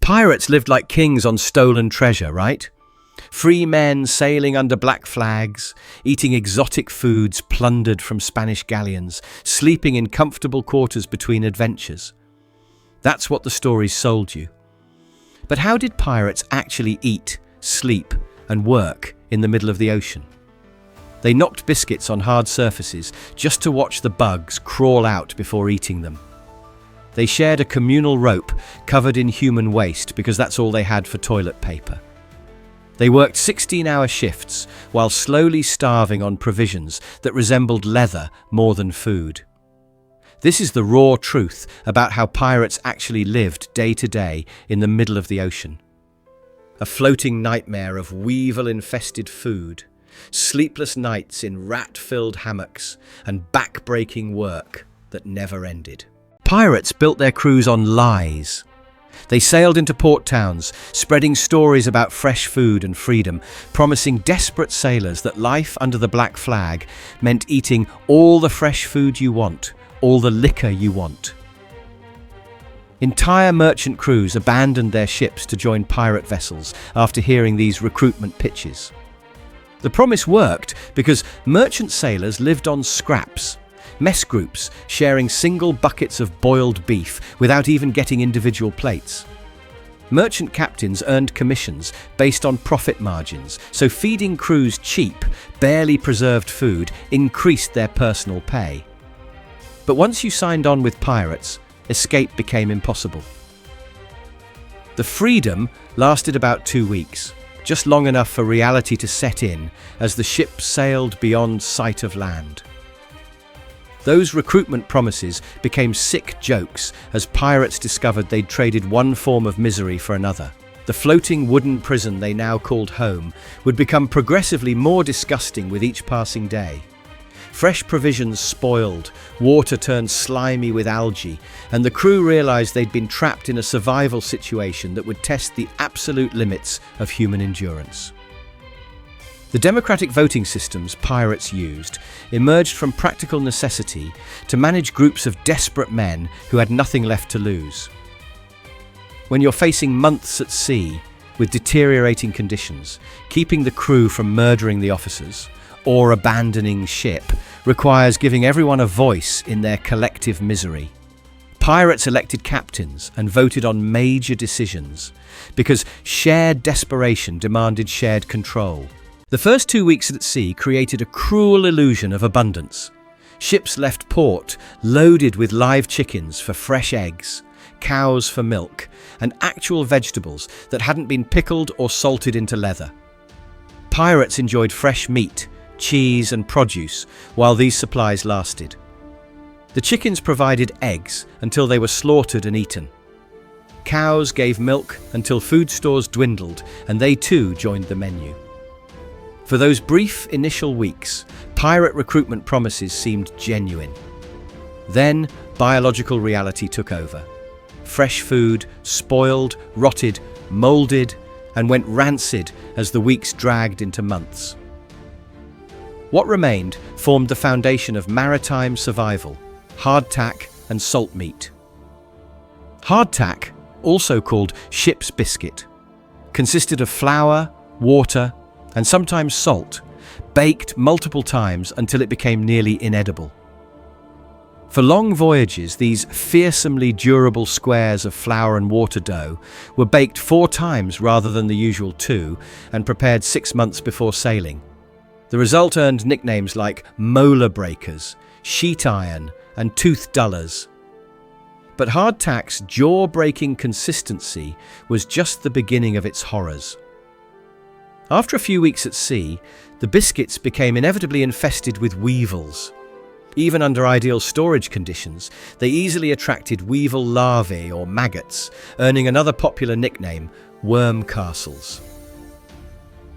Pirates lived like kings on stolen treasure, right? Free men sailing under black flags, eating exotic foods plundered from Spanish galleons, sleeping in comfortable quarters between adventures. That's what the stories sold you. But how did pirates actually eat, sleep, and work in the middle of the ocean? They knocked biscuits on hard surfaces just to watch the bugs crawl out before eating them. They shared a communal rope covered in human waste because that's all they had for toilet paper. They worked 16-hour shifts while slowly starving on provisions that resembled leather more than food. This is the raw truth about how pirates actually lived day to day in the middle of the ocean. A floating nightmare of weevil-infested food, sleepless nights in rat-filled hammocks, and back-breaking work that never ended. Pirates built their crews on lies. They sailed into port towns, spreading stories about fresh food and freedom, promising desperate sailors that life under the black flag meant eating all the fresh food you want, all the liquor you want. Entire merchant crews abandoned their ships to join pirate vessels after hearing these recruitment pitches. The promise worked because merchant sailors lived on scraps, mess groups sharing single buckets of boiled beef without even getting individual plates. Merchant captains earned commissions based on profit margins, so feeding crews cheap, barely preserved food increased their personal pay. But once you signed on with pirates, escape became impossible. The freedom lasted about 2 weeks, just long enough for reality to set in as the ship sailed beyond sight of land. Those recruitment promises became sick jokes as pirates discovered they'd traded one form of misery for another. The floating wooden prison they now called home would become progressively more disgusting with each passing day. Fresh provisions spoiled, water turned slimy with algae, and the crew realized they'd been trapped in a survival situation that would test the absolute limits of human endurance. The democratic voting systems pirates used emerged from practical necessity to manage groups of desperate men who had nothing left to lose. When you're facing months at sea with deteriorating conditions, keeping the crew from murdering the officers or abandoning ship requires giving everyone a voice in their collective misery. Pirates elected captains and voted on major decisions because shared desperation demanded shared control. The first 2 weeks at sea created a cruel illusion of abundance. Ships left port loaded with live chickens for fresh eggs, cows for milk, and actual vegetables that hadn't been pickled or salted into leather. Pirates enjoyed fresh meat, cheese, and produce while these supplies lasted. The chickens provided eggs until they were slaughtered and eaten. Cows gave milk until food stores dwindled and they too joined the menu. For those brief initial weeks, pirate recruitment promises seemed genuine. Then, biological reality took over. Fresh food spoiled, rotted, molded, and went rancid as the weeks dragged into months. What remained formed the foundation of maritime survival: hardtack and salt meat. Hardtack, also called ship's biscuit, consisted of flour, water, and sometimes salt, baked multiple times until it became nearly inedible. For long voyages, these fearsomely durable squares of flour and water dough were baked 4 times rather than the usual 2 and prepared 6 months before sailing. The result earned nicknames like molar breakers, sheet iron, and tooth dullers. But hardtack's jaw-breaking consistency was just the beginning of its horrors. After a few weeks at sea, the biscuits became inevitably infested with weevils. Even under ideal storage conditions, they easily attracted weevil larvae or maggots, earning another popular nickname, worm castles.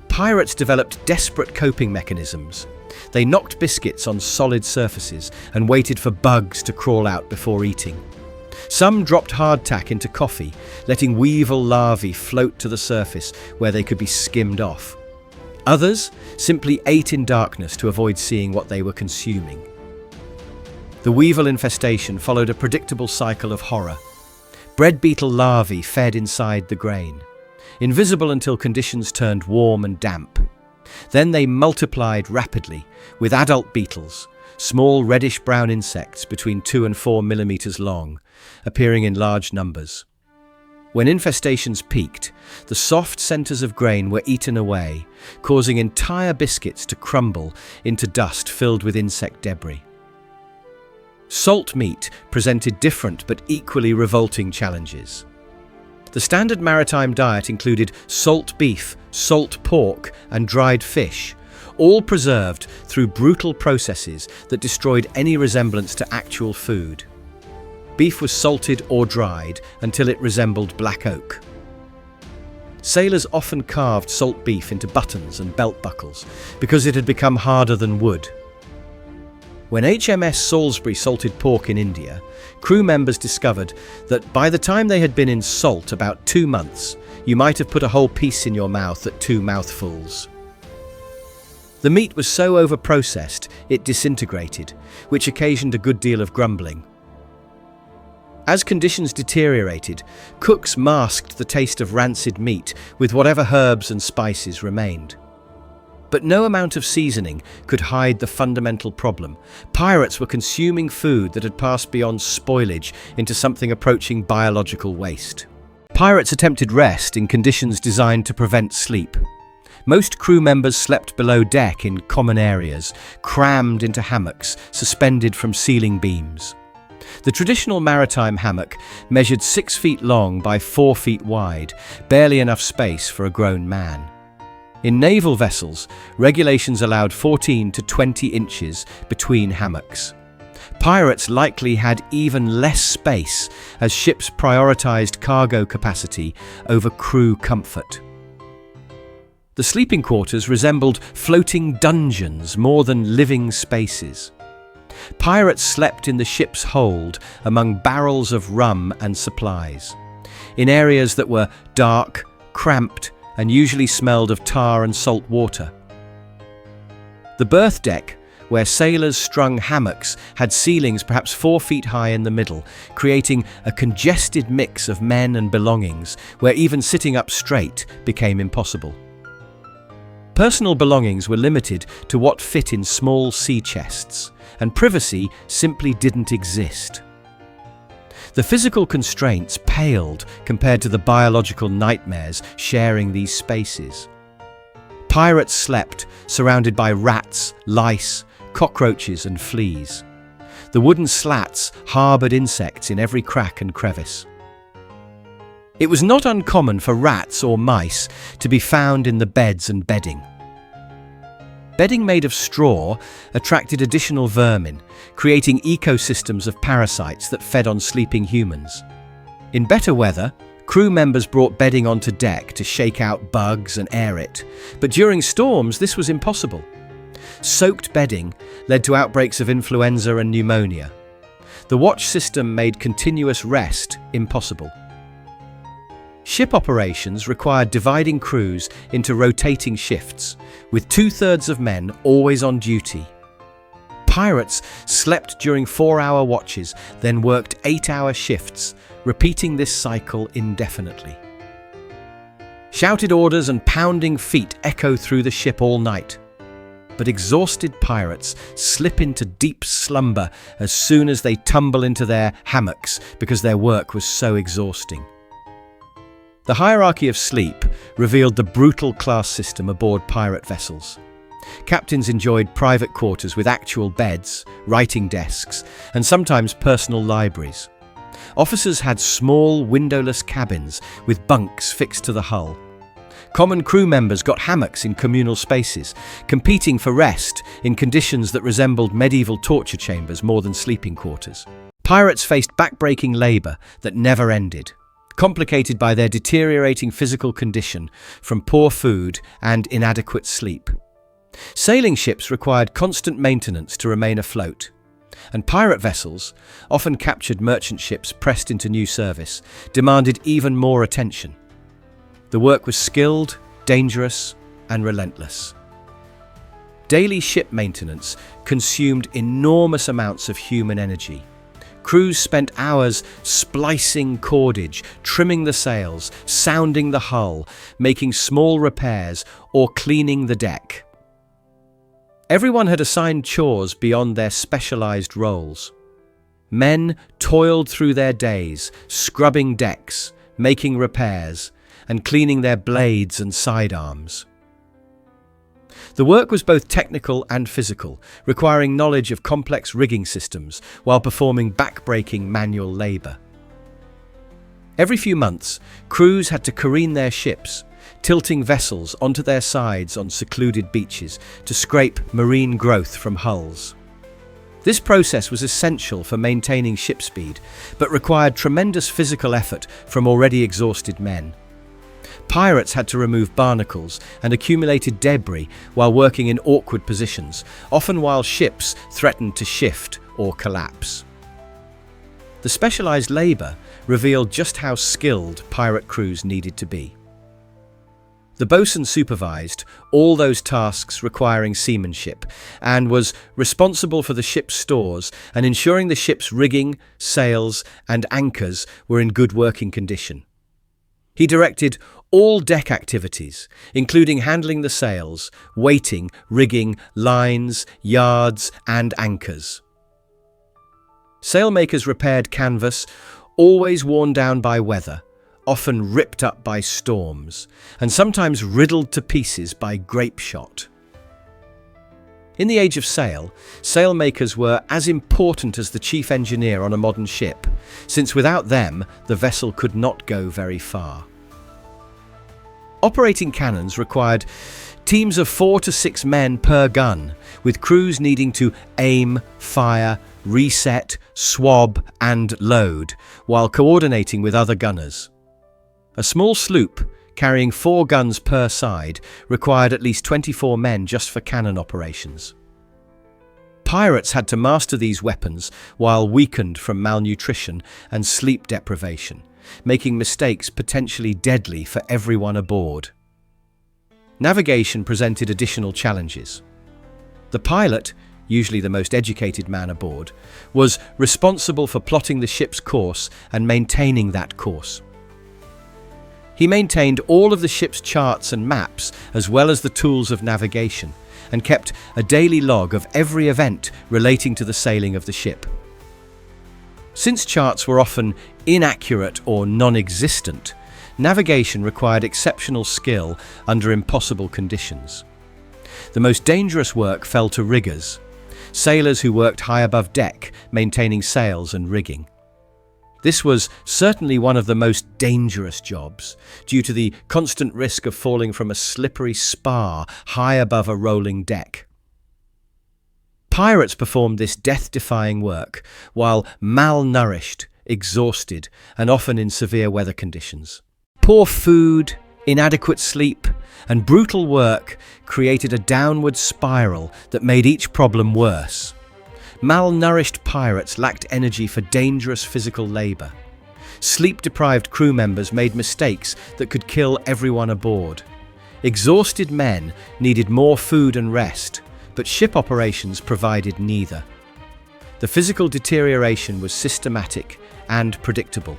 Pirates developed desperate coping mechanisms. They knocked biscuits on solid surfaces and waited for bugs to crawl out before eating. Some dropped hardtack into coffee, letting weevil larvae float to the surface where they could be skimmed off. Others simply ate in darkness to avoid seeing what they were consuming. The weevil infestation followed a predictable cycle of horror. Bread beetle larvae fed inside the grain, invisible until conditions turned warm and damp. Then they multiplied rapidly with adult beetles, small reddish-brown insects between 2 and 4 millimeters long, appearing in large numbers. When infestations peaked, the soft centers of grain were eaten away, causing entire biscuits to crumble into dust filled with insect debris. Salt meat presented different but equally revolting challenges. The standard maritime diet included salt beef, salt pork, and dried fish, all preserved through brutal processes that destroyed any resemblance to actual food. Beef was salted or dried until it resembled black oak. Sailors often carved salt beef into buttons and belt buckles because it had become harder than wood. When HMS Salisbury salted pork in India, crew members discovered that by the time they had been in salt about 2 months, you might have put a whole piece in your mouth at 2 mouthfuls. The meat was so overprocessed it disintegrated, which occasioned a good deal of grumbling. As conditions deteriorated, cooks masked the taste of rancid meat with whatever herbs and spices remained. But no amount of seasoning could hide the fundamental problem. Pirates were consuming food that had passed beyond spoilage into something approaching biological waste. Pirates attempted rest in conditions designed to prevent sleep. Most crew members slept below deck in common areas, crammed into hammocks suspended from ceiling beams. The traditional maritime hammock measured 6 feet long by 4 feet wide, barely enough space for a grown man. In naval vessels, regulations allowed 14 to 20 inches between hammocks. Pirates likely had even less space as ships prioritized cargo capacity over crew comfort. The sleeping quarters resembled floating dungeons more than living spaces. Pirates slept in the ship's hold among barrels of rum and supplies, in areas that were dark, cramped, and usually smelled of tar and salt water. The berth deck, where sailors strung hammocks, had ceilings perhaps 4 feet high in the middle, creating a congested mix of men and belongings where even sitting up straight became impossible. Personal belongings were limited to what fit in small sea chests, and privacy simply didn't exist. The physical constraints paled compared to the biological nightmares sharing these spaces. Pirates slept surrounded by rats, lice, cockroaches, and fleas. The wooden slats harbored insects in every crack and crevice. It was not uncommon for rats or mice to be found in the beds and bedding. Bedding made of straw attracted additional vermin, creating ecosystems of parasites that fed on sleeping humans. In better weather, crew members brought bedding onto deck to shake out bugs and air it, but during storms this was impossible. Soaked bedding led to outbreaks of influenza and pneumonia. The watch system made continuous rest impossible. Ship operations required dividing crews into rotating shifts, with 2/3 of men always on duty. Pirates slept during 4-hour watches, then worked 8-hour shifts, repeating this cycle indefinitely. Shouted orders and pounding feet echo through the ship all night. But exhausted pirates slip into deep slumber as soon as they tumble into their hammocks because their work was so exhausting. The hierarchy of sleep revealed the brutal class system aboard pirate vessels. Captains enjoyed private quarters with actual beds, writing desks, and sometimes personal libraries. Officers had small, windowless cabins with bunks fixed to the hull. Common crew members got hammocks in communal spaces, competing for rest in conditions that resembled medieval torture chambers more than sleeping quarters. Pirates faced backbreaking labor that never ended, complicated by their deteriorating physical condition from poor food and inadequate sleep. Sailing ships required constant maintenance to remain afloat, and pirate vessels, often captured merchant ships pressed into new service, demanded even more attention. The work was skilled, dangerous, and relentless. Daily ship maintenance consumed enormous amounts of human energy. Crews spent hours splicing cordage, trimming the sails, sounding the hull, making small repairs, or cleaning the deck. Everyone had assigned chores beyond their specialized roles. Men toiled through their days, scrubbing decks, making repairs, and cleaning their blades and sidearms. The work was both technical and physical, requiring knowledge of complex rigging systems while performing back-breaking manual labor. Every few months, crews had to careen their ships, tilting vessels onto their sides on secluded beaches to scrape marine growth from hulls. This process was essential for maintaining ship speed, but required tremendous physical effort from already exhausted men. Pirates had to remove barnacles and accumulated debris while working in awkward positions, often while ships threatened to shift or collapse. The specialized labor revealed just how skilled pirate crews needed to be. The boatswain supervised all those tasks requiring seamanship and was responsible for the ship's stores and ensuring the ship's rigging, sails, and anchors were in good working condition. He directed all deck activities, including handling the sails, weighting, rigging, lines, yards, and anchors. Sailmakers repaired canvas, always worn down by weather, often ripped up by storms, and sometimes riddled to pieces by grape shot. In the age of sail, sailmakers were as important as the chief engineer on a modern ship, since without them, the vessel could not go very far. Operating cannons required teams of 4 to 6 men per gun, with crews needing to aim, fire, reset, swab, and load, while coordinating with other gunners. A small sloop, carrying 4 guns per side, required at least 24 men just for cannon operations. Pirates had to master these weapons while weakened from malnutrition and sleep deprivation, making mistakes potentially deadly for everyone aboard. Navigation presented additional challenges. The pilot, usually the most educated man aboard, was responsible for plotting the ship's course and maintaining that course. He maintained all of the ship's charts and maps, as well as the tools of navigation, and kept a daily log of every event relating to the sailing of the ship. Since charts were often inaccurate or non-existent, navigation required exceptional skill under impossible conditions. The most dangerous work fell to riggers, sailors who worked high above deck, maintaining sails and rigging. This was certainly one of the most dangerous jobs, due to the constant risk of falling from a slippery spar high above a rolling deck. Pirates performed this death-defying work while malnourished, exhausted, and often in severe weather conditions. Poor food, inadequate sleep, and brutal work created a downward spiral that made each problem worse. Malnourished pirates lacked energy for dangerous physical labor. Sleep-deprived crew members made mistakes that could kill everyone aboard. Exhausted men needed more food and rest, but ship operations provided neither. The physical deterioration was systematic and predictable.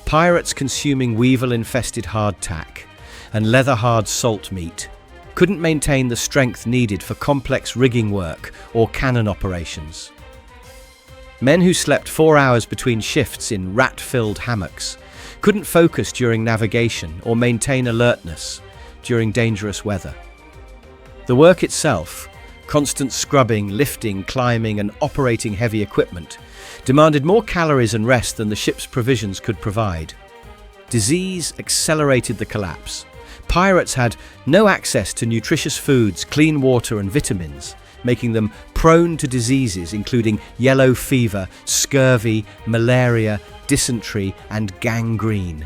Pirates consuming weevil-infested hardtack and leather-hard salt meat couldn't maintain the strength needed for complex rigging work or cannon operations. Men who slept 4 hours between shifts in rat-filled hammocks couldn't focus during navigation or maintain alertness during dangerous weather. The work itself, constant scrubbing, lifting, climbing, and operating heavy equipment, demanded more calories and rest than the ship's provisions could provide. Disease accelerated the collapse. Pirates had no access to nutritious foods, clean water, and vitamins, making them prone to diseases including yellow fever, scurvy, malaria, dysentery, and gangrene.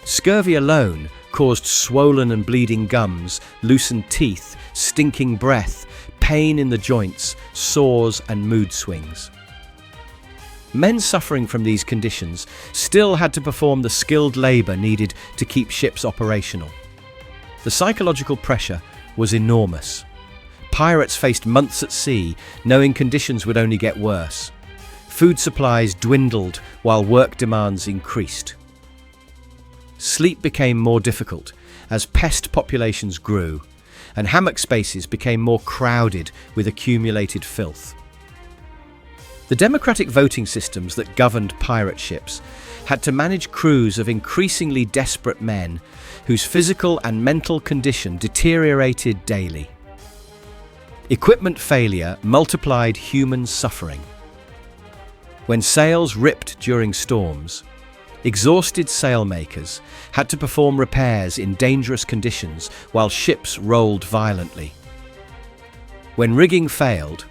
Scurvy alone caused swollen and bleeding gums, loosened teeth, stinking breath, pain in the joints, sores, and mood swings. Men suffering from these conditions still had to perform the skilled labor needed to keep ships operational. The psychological pressure was enormous. Pirates faced months at sea, knowing conditions would only get worse. food supplies dwindled while work demands increased. Sleep became more difficult as pest populations grew, and hammock spaces became more crowded with accumulated filth. The democratic voting systems that governed pirate ships had to manage crews of increasingly desperate men whose physical and mental condition deteriorated daily. Equipment failure multiplied human suffering. When sails ripped during storms, exhausted sailmakers had to perform repairs in dangerous conditions while ships rolled violently. When rigging failed,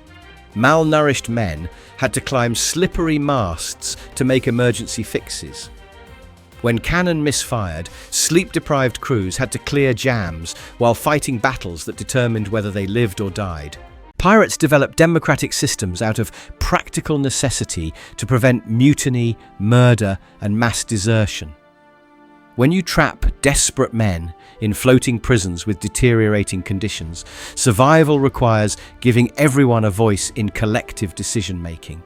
malnourished men had to climb slippery masts to make emergency fixes. When cannon misfired, sleep-deprived crews had to clear jams while fighting battles that determined whether they lived or died. Pirates developed democratic systems out of practical necessity to prevent mutiny, murder, and mass desertion. When you trap desperate men in floating prisons with deteriorating conditions, survival requires giving everyone a voice in collective decision-making.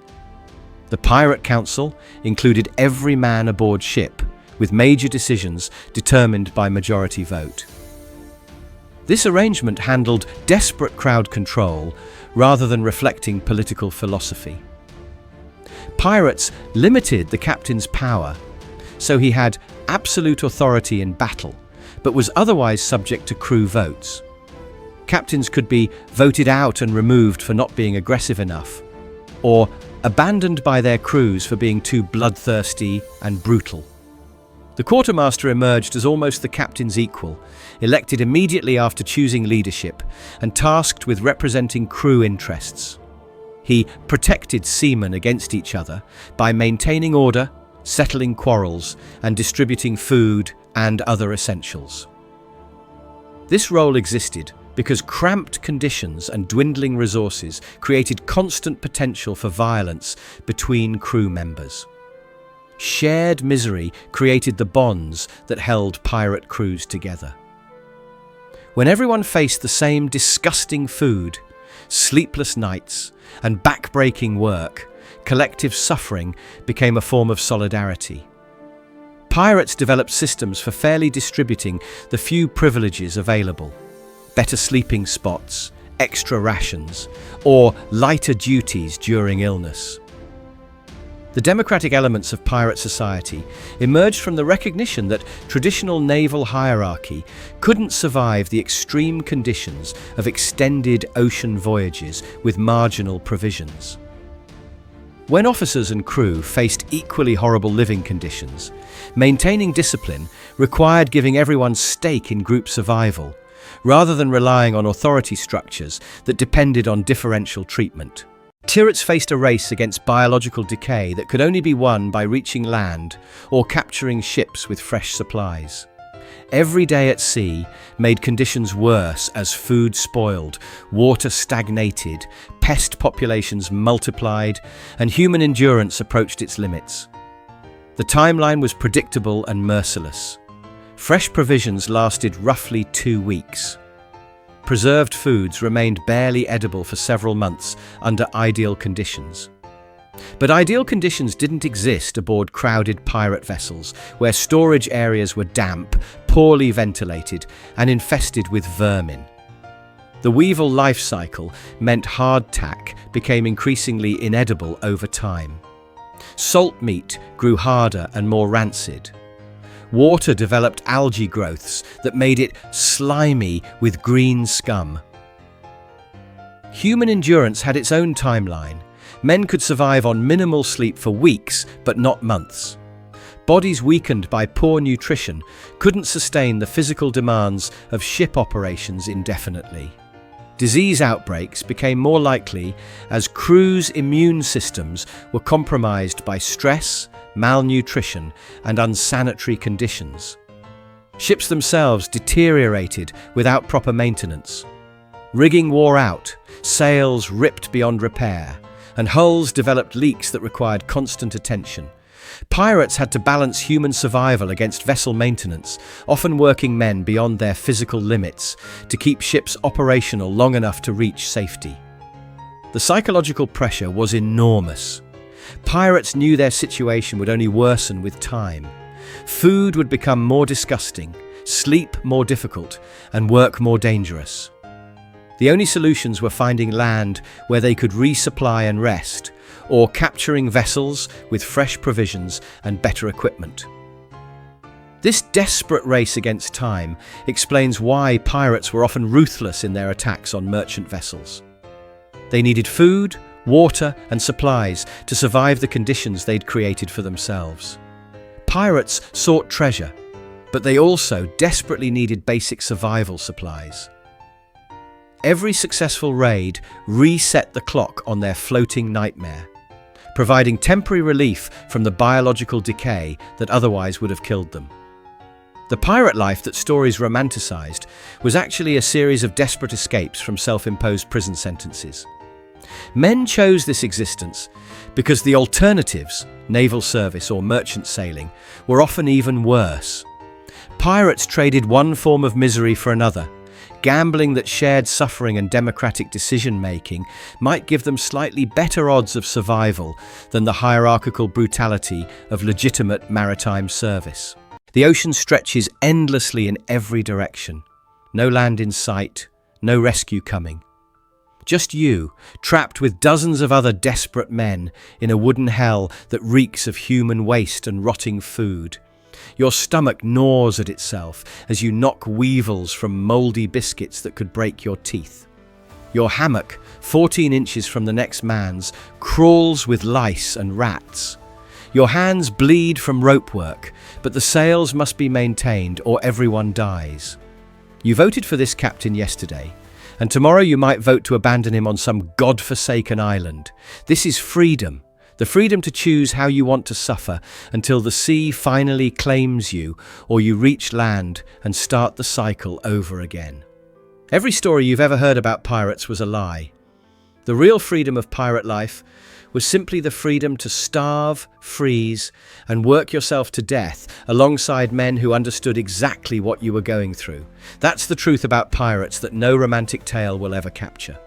The Pirate Council included every man aboard ship, with major decisions determined by majority vote. This arrangement handled desperate crowd control rather than reflecting political philosophy. Pirates limited the captain's power, so he had absolute authority in battle, but was otherwise subject to crew votes. Captains could be voted out and removed for not being aggressive enough, or abandoned by their crews for being too bloodthirsty and brutal. The quartermaster emerged as almost the captain's equal, elected immediately after choosing leadership and tasked with representing crew interests. He protected seamen against each other by maintaining order, settling quarrels, and distributing food and other essentials. This role existed because cramped conditions and dwindling resources created constant potential for violence between crew members. Shared misery created the bonds that held pirate crews together. When everyone faced the same disgusting food, sleepless nights, and back-breaking work, collective suffering became a form of solidarity. Pirates developed systems for fairly distributing the few privileges available: better sleeping spots, extra rations, or lighter duties during illness. The democratic elements of pirate society emerged from the recognition that traditional naval hierarchy couldn't survive the extreme conditions of extended ocean voyages with marginal provisions. When officers and crew faced equally horrible living conditions, maintaining discipline required giving everyone stake in group survival, rather than relying on authority structures that depended on differential treatment. Pirates faced a race against biological decay that could only be won by reaching land or capturing ships with fresh supplies. Every day at sea made conditions worse as food spoiled, water stagnated, pest populations multiplied, and human endurance approached its limits. The timeline was predictable and merciless. Fresh provisions lasted roughly 2 weeks. Preserved foods remained barely edible for several months under ideal conditions. But ideal conditions didn't exist aboard crowded pirate vessels, where storage areas were damp, poorly ventilated, and infested with vermin. The weevil life cycle meant hardtack became increasingly inedible over time. Salt meat grew harder and more rancid. Water developed algae growths that made it slimy with green scum. Human endurance had its own timeline. Men could survive on minimal sleep for weeks, but not months. Bodies weakened by poor nutrition couldn't sustain the physical demands of ship operations indefinitely. Disease outbreaks became more likely as crews' immune systems were compromised by stress, malnutrition, and unsanitary conditions. Ships themselves deteriorated without proper maintenance. Rigging wore out, sails ripped beyond repair, and hulls developed leaks that required constant attention. Pirates had to balance human survival against vessel maintenance, often working men beyond their physical limits to keep ships operational long enough to reach safety. The psychological pressure was enormous. Pirates knew their situation would only worsen with time. Food would become more disgusting, sleep more difficult, and work more dangerous. The only solutions were finding land where they could resupply and rest, or capturing vessels with fresh provisions and better equipment. This desperate race against time explains why pirates were often ruthless in their attacks on merchant vessels. They needed food, water, and supplies to survive the conditions they'd created for themselves. Pirates sought treasure, but they also desperately needed basic survival supplies. Every successful raid reset the clock on their floating nightmare, providing temporary relief from the biological decay that otherwise would have killed them. The pirate life that stories romanticized was actually a series of desperate escapes from self-imposed prison sentences. Men chose this existence because the alternatives, naval service or merchant sailing, were often even worse. Pirates traded one form of misery for another. Gambling that shared suffering and democratic decision-making might give them slightly better odds of survival than the hierarchical brutality of legitimate maritime service. The ocean stretches endlessly in every direction. No land in sight, no rescue coming. Just you, trapped with dozens of other desperate men in a wooden hell that reeks of human waste and rotting food. Your stomach gnaws at itself as you knock weevils from mouldy biscuits that could break your teeth. Your hammock, 14 inches from the next man's, crawls with lice and rats. Your hands bleed from rope work, but the sails must be maintained or everyone dies. You voted for this captain yesterday, and tomorrow you might vote to abandon him on some god-forsaken island. This is freedom, the freedom to choose how you want to suffer until the sea finally claims you or you reach land and start the cycle over again. Every story you've ever heard about pirates was a lie. The real freedom of pirate life was simply the freedom to starve, freeze, and work yourself to death alongside men who understood exactly what you were going through. That's the truth about pirates that no romantic tale will ever capture.